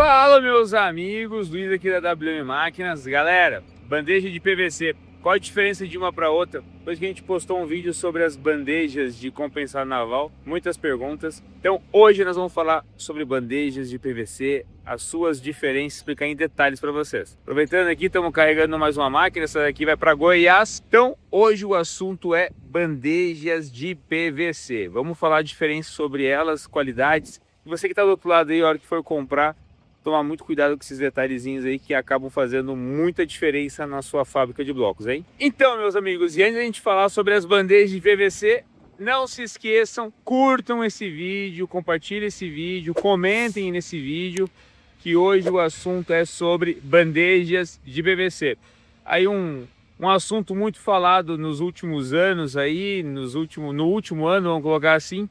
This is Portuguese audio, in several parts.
Fala, meus amigos, Luiz aqui da WM Máquinas. Galera, bandeja de PVC, qual a diferença de uma para outra? Depois que a gente postou um vídeo sobre as bandejas de compensado naval, muitas perguntas. Então hoje nós vamos falar sobre bandejas de PVC, as suas diferenças, explicar em detalhes para vocês. Aproveitando aqui, estamos carregando mais uma máquina, essa daqui vai para Goiás. Então hoje o assunto é bandejas de PVC. Vamos falar a diferença sobre elas, qualidades. E você que está do outro lado aí, a hora que for comprar, tomar muito cuidado com esses detalhezinhos aí que acabam fazendo muita diferença na sua fábrica de blocos, hein? Então, meus amigos, e antes da gente falar sobre as bandejas de PVC, não se esqueçam, curtam esse vídeo, compartilhem esse vídeo, comentem nesse vídeo, que hoje o assunto é sobre bandejas de PVC. Aí um assunto muito falado nos últimos anos aí, no último ano, vamos colocar assim,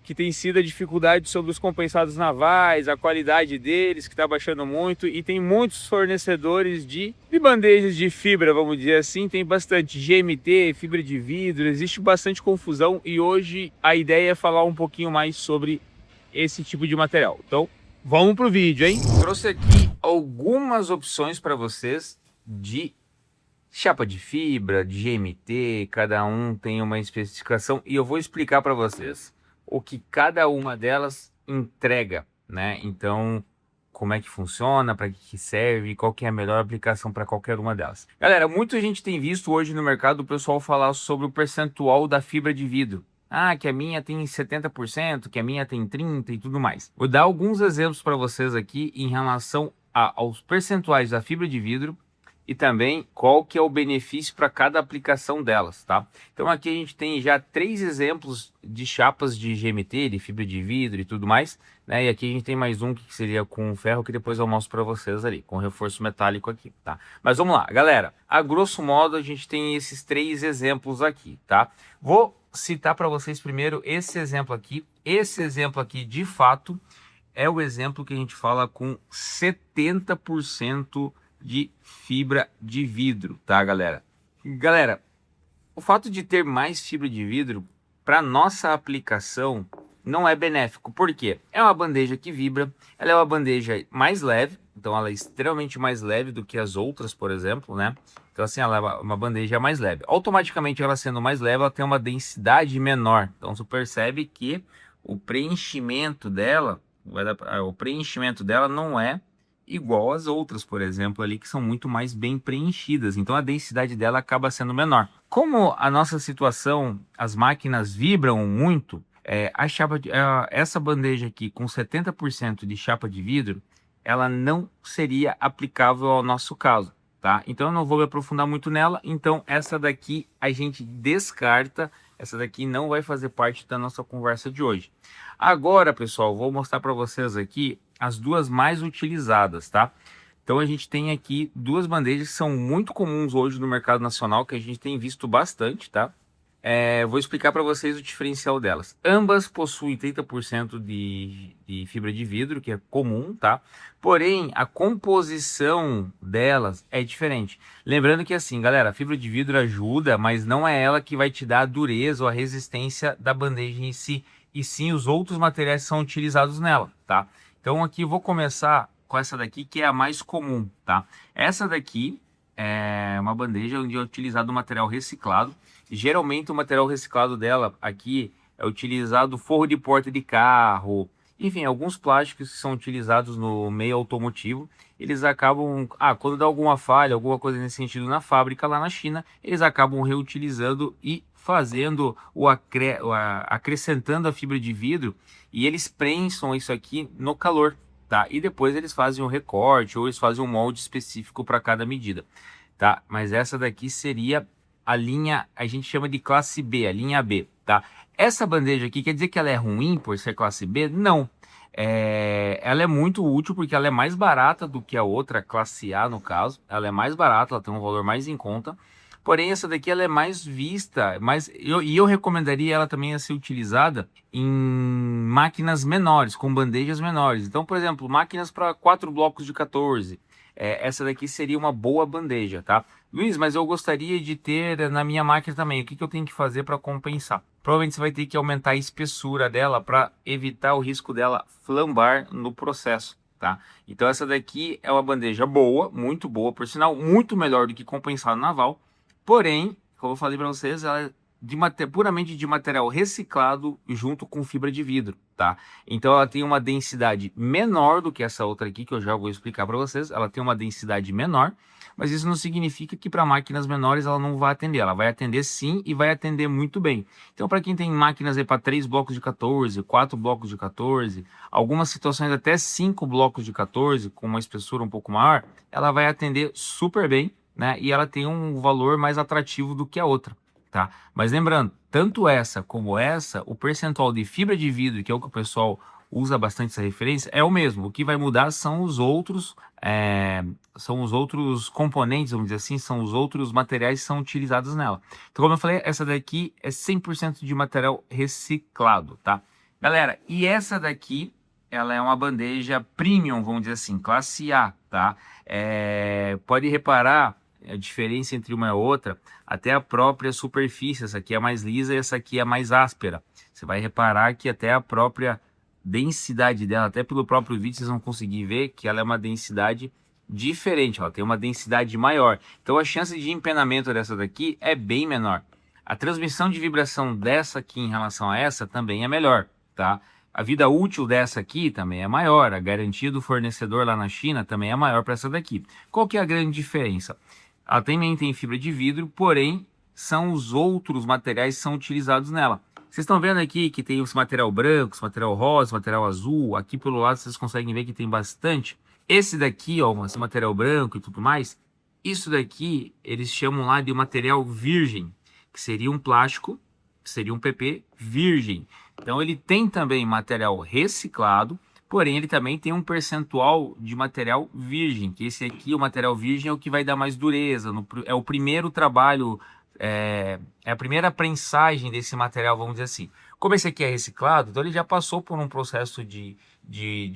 que tem sido a dificuldade sobre os compensados navais, a qualidade deles que está baixando muito, e tem muitos fornecedores de bandejas de fibra, vamos dizer assim, tem bastante GMT, fibra de vidro, existe bastante confusão, e hoje a ideia é falar um pouquinho mais sobre esse tipo de material. Então vamos pro vídeo, hein? Trouxe aqui algumas opções para vocês de chapa de fibra, de GMT, cada um tem uma especificação, e eu vou explicar para vocês o que cada uma delas entrega, né? Então, como é que funciona, para que serve, qual que é a melhor aplicação para qualquer uma delas. Galera, muita gente tem visto hoje no mercado o pessoal falar sobre o percentual da fibra de vidro. Ah, que a minha tem 70%, que a minha tem 30% e tudo mais. Vou dar alguns exemplos para vocês aqui em relação aos percentuais da fibra de vidro e também qual que é o benefício para cada aplicação delas, tá? Então aqui a gente tem já 3 exemplos de chapas de GMT, de fibra de vidro e tudo mais, né? E aqui a gente tem mais um que seria com ferro, que depois eu mostro para vocês ali, com reforço metálico aqui, tá? Mas vamos lá, galera, a grosso modo a gente tem esses 3 exemplos aqui, tá? Vou citar para vocês primeiro esse exemplo aqui. Esse exemplo aqui, de fato, é o exemplo que a gente fala com 70% de fibra de vidro, tá, galera? Galera, o fato de ter mais fibra de vidro para nossa aplicação não é benéfico. Por quê? É uma bandeja que vibra, ela é uma bandeja mais leve, então ela é extremamente mais leve do que as outras, por exemplo, né? Então assim, ela é uma bandeja mais leve. Automaticamente, ela sendo mais leve, ela tem uma densidade menor. Então você percebe que o preenchimento dela, não é igual às outras, por exemplo, ali que são muito mais bem preenchidas. Então a densidade dela acaba sendo menor. Como a nossa situação, as máquinas vibram muito, essa bandeja aqui com 70% de chapa de vidro, ela não seria aplicável ao nosso caso, tá? Então eu não vou me aprofundar muito nela. Então essa daqui a gente descarta. Essa daqui não vai fazer parte da nossa conversa de hoje. Agora, pessoal, vou mostrar para vocês aqui as duas mais utilizadas, tá? Então a gente tem aqui duas bandejas que são muito comuns hoje no mercado nacional, que a gente tem visto bastante, tá? Vou explicar para vocês o diferencial delas. Ambas possuem 30% de fibra de vidro, que é comum, tá? Porém, a composição delas é diferente. Lembrando que assim, galera, a fibra de vidro ajuda, mas não é ela que vai te dar a dureza ou a resistência da bandeja em si, e sim os outros materiais que são utilizados nela, tá? Então aqui eu vou começar com essa daqui, que é a mais comum, tá? Essa daqui é uma bandeja onde é utilizado material reciclado. Geralmente o material reciclado dela aqui é utilizado forro de porta de carro, enfim, alguns plásticos que são utilizados no meio automotivo. Eles acabam, quando dá alguma falha, alguma coisa nesse sentido na fábrica lá na China, eles acabam reutilizando e fazendo acrescentando a fibra de vidro, e eles prensam isso aqui no calor, tá? E depois eles fazem um recorte ou eles fazem um molde específico para cada medida, tá? Mas essa daqui seria a linha, a gente chama de classe B, a linha B, tá? Essa bandeja aqui quer dizer que ela é ruim por ser classe B? Não. Ela é muito útil porque ela é mais barata do que a outra, classe A no caso. Ela é mais barata, ela tem um valor mais em conta. Porém, essa daqui ela é mais vista, eu recomendaria ela também a ser utilizada em máquinas menores, com bandejas menores. Então, por exemplo, máquinas para 4 blocos de 14. Essa daqui seria uma boa bandeja, tá? Luiz, mas eu gostaria de ter na minha máquina também. O que eu tenho que fazer para compensar? Provavelmente você vai ter que aumentar a espessura dela para evitar o risco dela flambar no processo, tá? Então essa daqui é uma bandeja boa, muito boa, por sinal, muito melhor do que compensado naval. Porém, como eu falei para vocês, ela é puramente de material reciclado junto com fibra de vidro, tá? Então ela tem uma densidade menor do que essa outra aqui, que eu já vou explicar para vocês. Ela tem uma densidade menor, mas isso não significa que para máquinas menores ela não vai atender. Ela vai atender sim e vai atender muito bem. Então para quem tem máquinas para 3 blocos de 14, 4 blocos de 14, algumas situações até 5 blocos de 14, com uma espessura um pouco maior, ela vai atender super bem, né? E ela tem um valor mais atrativo do que a outra. Tá? Mas lembrando, tanto essa como essa, o percentual de fibra de vidro, que é o que o pessoal usa bastante essa referência, é o mesmo. O que vai mudar são os outros componentes, vamos dizer assim, são os outros materiais que são utilizados nela. Então, como eu falei, essa daqui é 100% de material reciclado, tá? Galera, e essa daqui, ela é uma bandeja premium, vamos dizer assim, classe A, tá? Pode reparar a diferença entre uma e outra, até a própria superfície, essa aqui é mais lisa e essa aqui é mais áspera. Você vai reparar que até a própria densidade dela, até pelo próprio vídeo vocês vão conseguir ver que ela é uma densidade diferente, ela tem uma densidade maior. Então a chance de empenamento dessa daqui é bem menor. A transmissão de vibração dessa aqui em relação a essa também é melhor, tá? A vida útil dessa aqui também é maior, a garantia do fornecedor lá na China também é maior para essa daqui. Qual que é a grande diferença? Ela também tem fibra de vidro, porém são os outros materiais que são utilizados nela. Vocês estão vendo aqui que tem esse material branco, esse material rosa, esse material azul. Aqui pelo lado vocês conseguem ver que tem bastante. Esse daqui, ó, esse material branco e tudo mais, isso daqui eles chamam lá de material virgem, que seria um plástico, que seria um PP virgem. Então ele tem também material reciclado, porém ele também tem um percentual de material virgem, que esse aqui, o material virgem, é o que vai dar mais dureza, é o primeiro trabalho, é a primeira prensagem desse material, vamos dizer assim. Como esse aqui é reciclado, então ele já passou por um processo de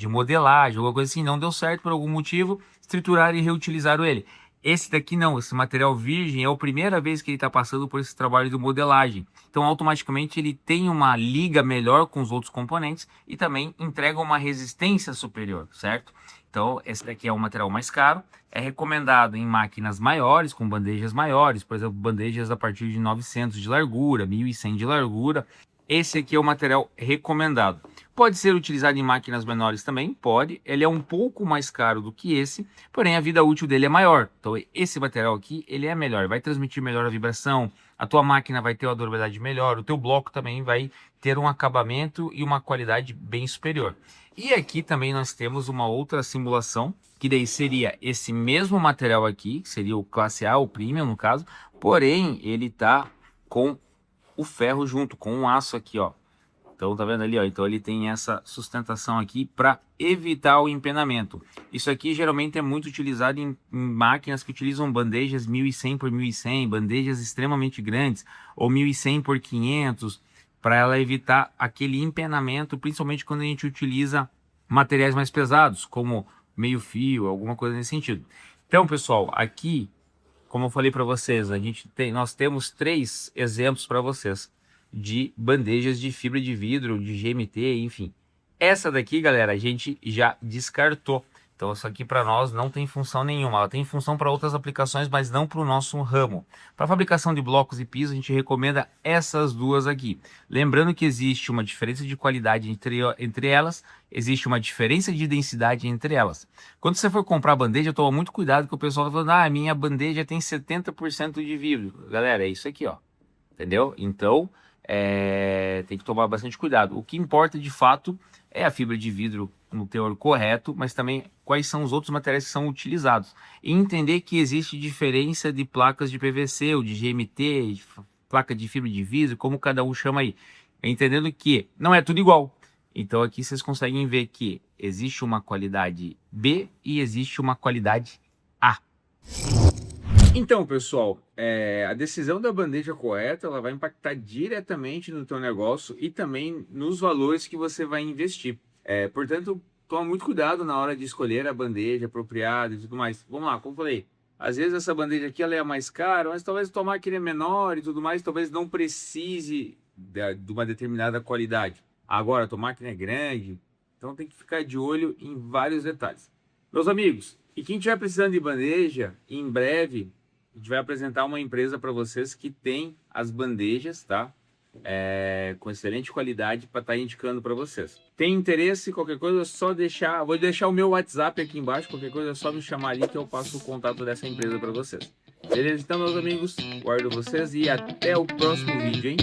modelagem, alguma coisa assim, não deu certo por algum motivo, trituraram e reutilizaram ele. Esse daqui não, esse material virgem é a primeira vez que ele está passando por esse trabalho de modelagem. Então automaticamente ele tem uma liga melhor com os outros componentes e também entrega uma resistência superior, certo? Então esse daqui é um material mais caro, é recomendado em máquinas maiores, com bandejas maiores, por exemplo, bandejas a partir de 900 de largura, 1100 de largura. Esse aqui é o material recomendado. Pode ser utilizado em máquinas menores também, pode. Ele é um pouco mais caro do que esse, porém a vida útil dele é maior. Então esse material aqui, ele é melhor, vai transmitir melhor a vibração, a tua máquina vai ter uma durabilidade melhor, o teu bloco também vai ter um acabamento e uma qualidade bem superior. E aqui também nós temos uma outra simulação, que daí seria esse mesmo material aqui, que seria o classe A, o premium no caso, porém ele tá com o ferro junto, com um aço aqui, ó. Então tá vendo ali, ó, então ele tem essa sustentação aqui para evitar o empenamento. Isso aqui geralmente é muito utilizado em máquinas que utilizam bandejas 1100 por 1100, bandejas extremamente grandes, ou 1100 por 500, para ela evitar aquele empenamento, principalmente quando a gente utiliza materiais mais pesados, como meio fio, alguma coisa nesse sentido. Então, pessoal, aqui, como eu falei para vocês, nós temos 3 exemplos para vocês de bandejas de fibra de vidro, de GMT, enfim. Essa daqui, galera, a gente já descartou. Então, isso aqui para nós não tem função nenhuma. Ela tem função para outras aplicações, mas não para o nosso ramo. Para fabricação de blocos e pisos, a gente recomenda essas duas aqui. Lembrando que existe uma diferença de qualidade entre elas, existe uma diferença de densidade entre elas. Quando você for comprar bandeja, toma muito cuidado, que o pessoal vai falando, minha bandeja tem 70% de vidro. Galera, é isso aqui, ó. Entendeu? Então, tem que tomar bastante cuidado. O que importa, de fato, é a fibra de vidro no teor correto, mas também quais são os outros materiais que são utilizados. E entender que existe diferença de placas de PVC ou de GMT, placa de fibra de vidro, como cada um chama aí. Entendendo que não é tudo igual. Então aqui vocês conseguem ver que existe uma qualidade B e existe uma qualidade A. Então, pessoal, a decisão da bandeja correta, ela vai impactar diretamente no teu negócio e também nos valores que você vai investir. Portanto, toma muito cuidado na hora de escolher a bandeja apropriada e tudo mais. Vamos lá, como eu falei, às vezes essa bandeja aqui ela é mais cara, mas talvez a tua máquina é menor e tudo mais, talvez não precise de uma determinada qualidade. Agora, a tua máquina é grande, Então tem que ficar de olho em vários detalhes. Meus amigos, e quem estiver precisando de bandeja, em breve a gente vai apresentar uma empresa para vocês que tem as bandejas, tá? Com excelente qualidade para estar indicando para vocês. Tem interesse, qualquer coisa é só deixar, vou deixar o meu WhatsApp aqui embaixo, qualquer coisa é só me chamar ali que eu passo o contato dessa empresa para vocês. Beleza? Então, meus amigos, guardo vocês e até o próximo vídeo, hein?